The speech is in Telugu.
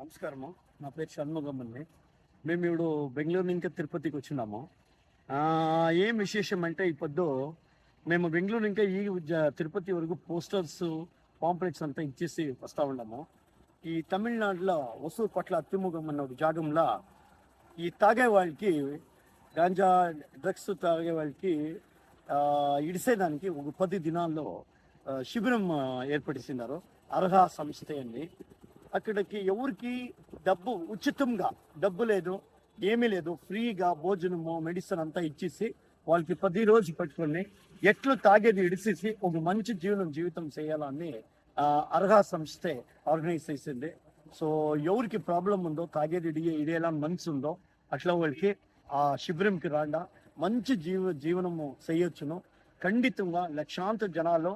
నమస్కారము. నా పేరు షణ్ముగం అండి. మేము ఇప్పుడు బెంగుళూరు నుంచి తిరుపతికి వచ్చినాము. ఏం విశేషం అంటే ఈ పొద్దు మేము బెంగుళూరు ఇంకా తిరుపతి వరకు పోస్టర్స్, పాంప్లెట్స్ అంతా ఇచ్చేసి వస్తూ ఉన్నాము. ఈ తమిళనాడులో వసూరు పట్ల అత్తిముఖం అన్న ఒక జాగంలో ఈ తాగే వాళ్ళకి గాంజా డ్రగ్స్ తాగే వాళ్ళకి ఇడిసేదానికి ఒక 10 దినాల్లో శిబిరం ఏర్పడిస్తున్నారు. అర్హ సంస్థ అండి. అక్కడికి ఎవరికి ఉచితంగా డబ్బు లేదు, ఏమీ లేదు, ఫ్రీగా భోజనము మెడిసిన్ అంతా ఇచ్చేసి వాళ్ళకి 10 రోజు పెట్టుకొని ఎట్లు తాగేది ఇడిసేసి ఒక మంచి జీవితం చేయాలని అర్హ సంస్థే ఆర్గనైజ్ చేసింది. సో ఎవరికి ప్రాబ్లం ఉందో తాగేది ఇడియాలని మనసు ఉందో అట్లా వాళ్ళకి ఆ శిబిరంకి రాండా మంచి జీవనము చేయొచ్చును. ఖండితంగా లక్షాంతర జనాల్లో